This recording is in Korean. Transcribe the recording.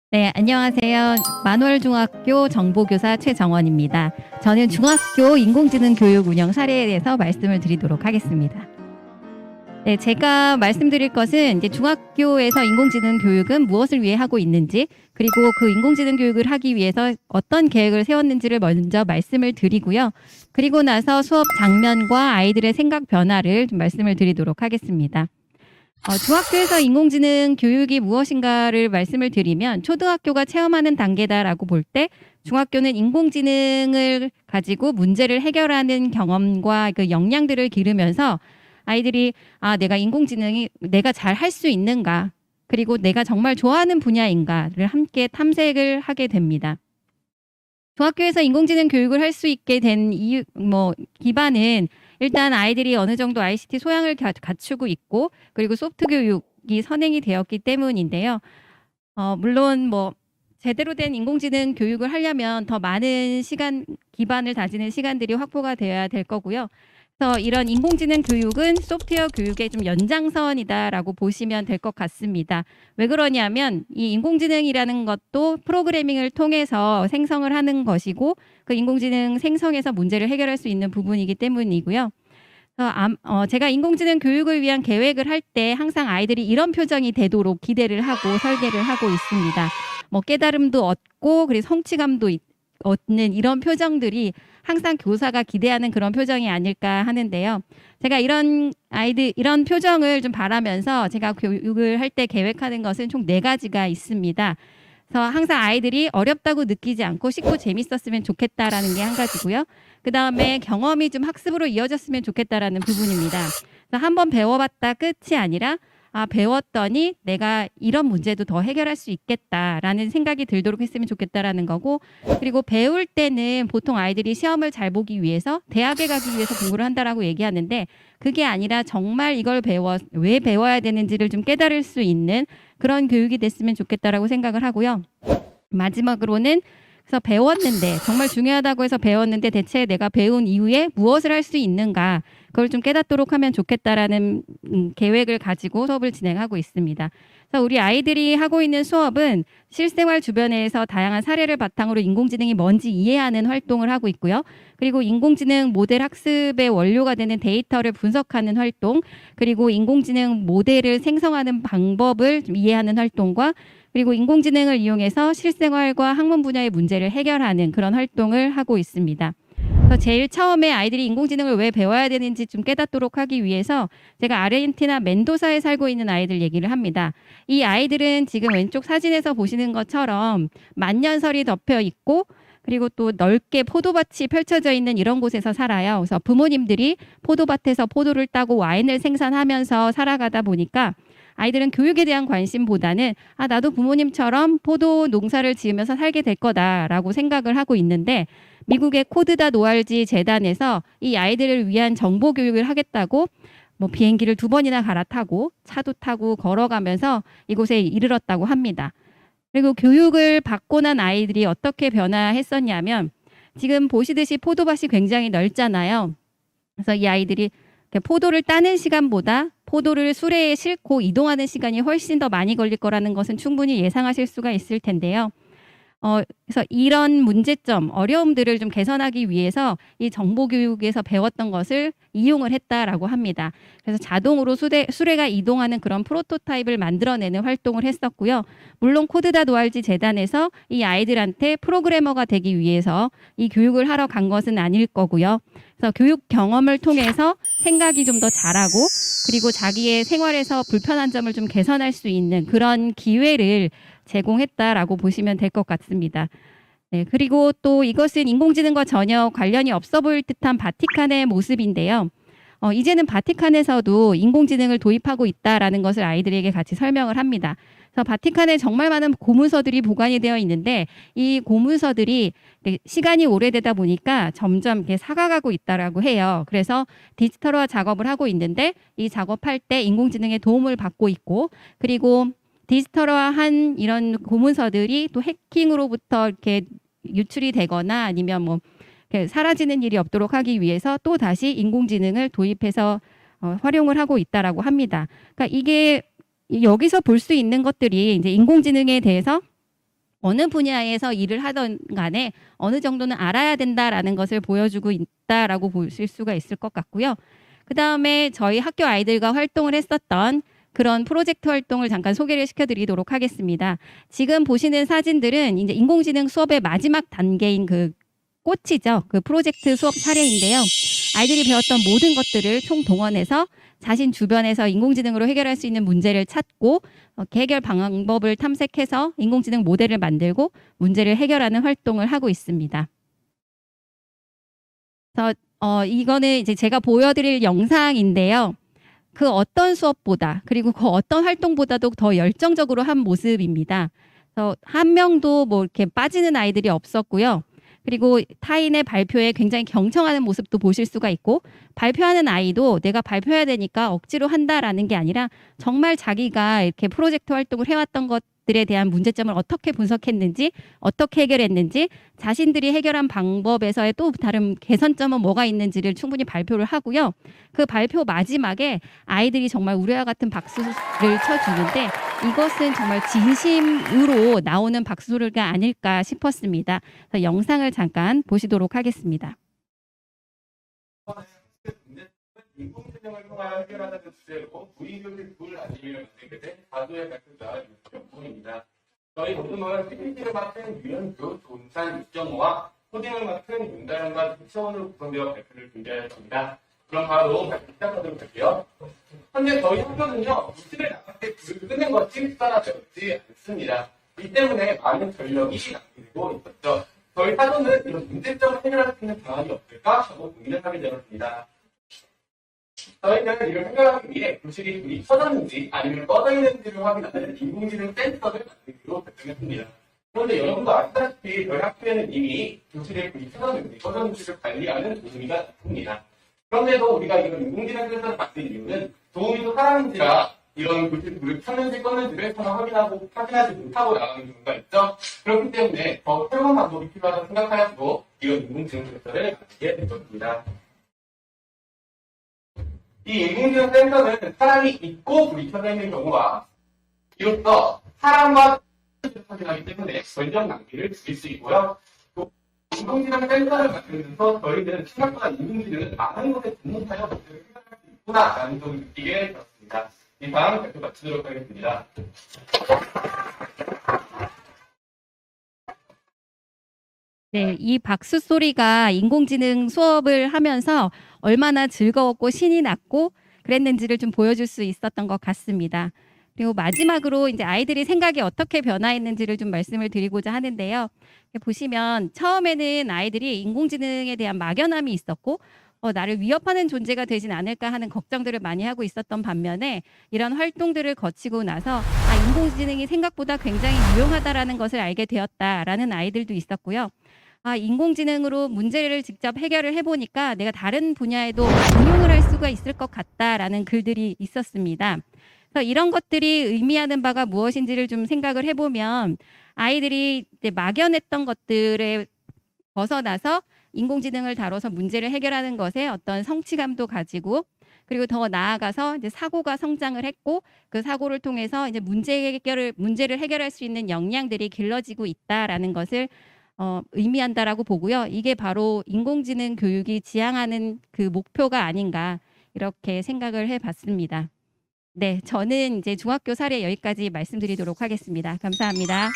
네, 안녕하세요. 만월중학교 정보교사 최정원입니다. 저는 중학교 인공지능 교육 운영 사례에 대해서 말씀을 드리도록 하겠습니다. 네, 제가 말씀드릴 것은 이제 중학교에서 인공지능 교육은 무엇을 위해 하고 있는지, 그리고 그 인공지능 교육을 하기 위해서 어떤 계획을 세웠는지를 먼저 말씀을 드리고요. 그리고 나서 수업 장면과 아이들의 생각 변화를 좀 말씀을 드리도록 하겠습니다. 중학교에서 인공지능 교육이 무엇인가를 말씀을 드리면 초등학교가 체험하는 단계다라고 볼 때 중학교는 인공지능을 가지고 문제를 해결하는 경험과 그 역량들을 기르면서 아이들이 내가 인공지능이 내가 잘 할 수 있는가, 그리고 내가 정말 좋아하는 분야인가를 함께 탐색을 하게 됩니다. 중학교에서 인공지능 교육을 할 수 있게 된 이유, 기반은 일단 아이들이 어느 정도 ICT 소양을 갖추고 있고, 그리고 소프트 교육이 선행이 되었기 때문인데요. 물론 제대로 된 인공지능 교육을 하려면 더 많은 시간, 기반을 다지는 시간들이 확보가 되어야 될 거고요. 그래서 이런 인공지능 교육은 소프트웨어 교육의 좀 연장선이다라고 보시면 될 것 같습니다. 왜 그러냐면 이 인공지능이라는 것도 프로그래밍을 통해서 생성을 하는 것이고, 그 인공지능 생성에서 문제를 해결할 수 있는 부분이기 때문이고요. 제가 인공지능 교육을 위한 계획을 할 때 항상 아이들이 이런 표정이 되도록 기대를 하고 설계를 하고 있습니다. 깨달음도 얻고, 그리고 성취감도 얻는 이런 표정들이 항상 교사가 기대하는 그런 표정이 아닐까 하는데요. 제가 이런 표정을 좀 바라면서 제가 교육을 할 때 계획하는 것은 총 4가지가 있습니다. 그래서 항상 아이들이 어렵다고 느끼지 않고 쉽고 재밌었으면 좋겠다라는 게 한 가지고요. 그 다음에 경험이 좀 학습으로 이어졌으면 좋겠다라는 부분입니다. 그래서 한번 배워봤다 끝이 아니라 배웠더니 내가 이런 문제도 더 해결할 수 있겠다라는 생각이 들도록 했으면 좋겠다라는 거고, 그리고 배울 때는 보통 아이들이 시험을 잘 보기 위해서 대학에 가기 위해서 공부를 한다라고 얘기하는데, 그게 아니라 정말 이걸 왜 배워야 되는지를 좀 깨달을 수 있는 그런 교육이 됐으면 좋겠다라고 생각을 하고요. 마지막으로는 그래서 배웠는데, 정말 중요하다고 해서 배웠는데 대체 내가 배운 이후에 무엇을 할 수 있는가, 그걸 좀 깨닫도록 하면 좋겠다라는 계획을 가지고 수업을 진행하고 있습니다. 그래서 우리 아이들이 하고 있는 수업은 실생활 주변에서 다양한 사례를 바탕으로 인공지능이 뭔지 이해하는 활동을 하고 있고요. 그리고 인공지능 모델 학습의 원료가 되는 데이터를 분석하는 활동, 그리고 인공지능 모델을 생성하는 방법을 좀 이해하는 활동과, 그리고 인공지능을 이용해서 실생활과 학문 분야의 문제를 해결하는 그런 활동을 하고 있습니다. 그래서 제일 처음에 아이들이 인공지능을 왜 배워야 되는지 좀 깨닫도록 하기 위해서 제가 아르헨티나 멘도사에 살고 있는 아이들 얘기를 합니다. 이 아이들은 지금 왼쪽 사진에서 보시는 것처럼 만년설이 덮여 있고, 그리고 또 넓게 포도밭이 펼쳐져 있는 이런 곳에서 살아요. 그래서 부모님들이 포도밭에서 포도를 따고 와인을 생산하면서 살아가다 보니까 아이들은 교육에 대한 관심보다는 나도 부모님처럼 포도 농사를 지으면서 살게 될 거다라고 생각을 하고 있는데, 미국의 코드다 노알지 재단에서 이 아이들을 위한 정보 교육을 하겠다고 비행기를 2번이나 갈아타고 차도 타고 걸어가면서 이곳에 이르렀다고 합니다. 그리고 교육을 받고 난 아이들이 어떻게 변화했었냐면, 지금 보시듯이 포도밭이 굉장히 넓잖아요. 그래서 이 아이들이 포도를 따는 시간보다 포도를 수레에 싣고 이동하는 시간이 훨씬 더 많이 걸릴 거라는 것은 충분히 예상하실 수가 있을 텐데요. 그래서 이런 문제점, 어려움들을 좀 개선하기 위해서 이 정보교육에서 배웠던 것을 이용을 했다라고 합니다. 그래서 자동으로 수레가 이동하는 그런 프로토타입을 만들어내는 활동을 했었고요. 물론 코드다 노알지 재단에서 이 아이들한테 프로그래머가 되기 위해서 이 교육을 하러 간 것은 아닐 거고요. 그래서 교육 경험을 통해서 생각이 좀 더 잘하고, 그리고 자기의 생활에서 불편한 점을 좀 개선할 수 있는 그런 기회를 제공했다라고 보시면 될 것 같습니다. 네, 그리고 또 이것은 인공지능과 전혀 관련이 없어 보일 듯한 바티칸의 모습인데요. 이제는 바티칸에서도 인공지능을 도입하고 있다라는 것을 아이들에게 같이 설명을 합니다. 그래서 바티칸에 정말 많은 고문서들이 보관이 되어 있는데, 이 고문서들이 시간이 오래되다 보니까 점점 이렇게 사가가고 있다라고 해요. 그래서 디지털화 작업을 하고 있는데, 이 작업할 때 인공지능의 도움을 받고 있고, 그리고 디지털화한 이런 고문서들이 또 해킹으로부터 이렇게 유출이 되거나 아니면 사라지는 일이 없도록 하기 위해서 또 다시 인공지능을 도입해서 활용을 하고 있다라고 합니다. 그러니까 이게 여기서 볼 수 있는 것들이 이제 인공지능에 대해서 어느 분야에서 일을 하던 간에 어느 정도는 알아야 된다라는 것을 보여주고 있다라고 보실 수가 있을 것 같고요. 그다음에 저희 학교 아이들과 활동을 했었던 그런 프로젝트 활동을 잠깐 소개를 시켜드리도록 하겠습니다. 지금 보시는 사진들은 이제 인공지능 수업의 마지막 단계인 그 꽃이죠. 그 프로젝트 수업 사례인데요. 아이들이 배웠던 모든 것들을 총동원해서 자신 주변에서 인공지능으로 해결할 수 있는 문제를 찾고 해결 방법을 탐색해서 인공지능 모델을 만들고 문제를 해결하는 활동을 하고 있습니다. 그래서 이거는 이제 제가 보여드릴 영상인데요. 그 어떤 수업보다 그리고 그 어떤 활동보다도 더 열정적으로 한 모습입니다. 그래서 한 명도 뭐 이렇게 빠지는 아이들이 없었고요. 그리고 타인의 발표에 굉장히 경청하는 모습도 보실 수가 있고 발표하는 아이도 내가 발표해야 되니까 억지로 한다라는 게 아니라 정말 자기가 이렇게 프로젝트 활동을 해왔던 것들에 대한 문제점을 어떻게 분석했는지 어떻게 해결했는지 자신들이 해결한 방법에서의 또 다른 개선점은 뭐가 있는지를 충분히 발표를 하고요. 그 발표 마지막에 아이들이 정말 우리와 같은 박수를 쳐주는데 이것은 정말 진심으로 나오는 박수소리가 아닐까 싶었습니다. 그래서 영상을 잠깐 보시도록 하겠습니다. 인공지능을 통하여 해결하는 주제로 무의식의 물 아니면 만들게 된 가수의 발표자 유정봉입니다. 저희 모두는 PPT를 맡은 유현규, 조은찬, 유정호와 코딩을 맡은 윤다현과 김채원으로 구성되어 발표를 준비하였습니다. 그럼 바로 발표 시작하도록 할게요. 현재 저희 학교는요, 물질을 나갈 때 불을 끄는 것이 흡사하지 않습니다. 이 때문에 많은 전력이 낭비되고 있었죠. 저희 사전은 이런 문제점을 해결할 수 있는 방안이 없을까 하고 고민을 하게 되었습니다. 저희는 이를 해결하기 위해 교실이 불이 켜졌는지 아니면 꺼져 있는지를 확인하는 인공지능 센서를 만들기로 결정했습니다. 그런데 여러분도 아시다시피 저희 학교에는 이미 교실에 불이 켜졌는지 꺼졌는지를 관리하는 도우미가 있습니다. 그런데도 우리가 이런 인공지능 센서를 만든 이유는 도우미도 사람인지라 이런 교실 불을 켰는지 껐는지를 서로 확인하지 못하고 나가는 경우가 있죠. 그렇기 때문에 더 새로운 방법이 필요하다고 생각하여서 이런 인공지능 센서를 만들게 되었습니다. 이 인공지능 센서는 사람이 있고 불이 켜져 있는 경우와 이로써 사람과 확인하기 때문에 전력 낭비를 줄일 수 있고요. 또 인공지능 센서를 만들면서 저희는 생각보다 인공지능은 많은 것에 접목하여 문제를 해결할 수 있구나라는 점을 느끼게 되었습니다. 이상 발표 마치도록 하겠습니다. 네, 이 박수 소리가 인공지능 수업을 하면서 얼마나 즐거웠고 신이 났고 그랬는지를 좀 보여줄 수 있었던 것 같습니다. 그리고 마지막으로 이제 아이들이 생각이 어떻게 변화했는지를 좀 말씀을 드리고자 하는데요. 보시면 처음에는 아이들이 인공지능에 대한 막연함이 있었고 나를 위협하는 존재가 되진 않을까 하는 걱정들을 많이 하고 있었던 반면에 이런 활동들을 거치고 나서 인공지능이 생각보다 굉장히 유용하다라는 것을 알게 되었다라는 아이들도 있었고요. 인공지능으로 문제를 직접 해결을 해보니까 내가 다른 분야에도 응용을 할 수가 있을 것 같다라는 글들이 있었습니다. 그래서 이런 것들이 의미하는 바가 무엇인지를 좀 생각을 해보면 아이들이 이제 막연했던 것들에 벗어나서 인공지능을 다뤄서 문제를 해결하는 것에 어떤 성취감도 가지고 그리고 더 나아가서 이제 사고가 성장을 했고 그 사고를 통해서 이제 문제를 해결할 수 있는 역량들이 길러지고 있다라는 것을 의미한다라고 보고요. 이게 바로 인공지능 교육이 지향하는 그 목표가 아닌가 이렇게 생각을 해봤습니다. 네, 저는 이제 중학교 사례 여기까지 말씀드리도록 하겠습니다. 감사합니다.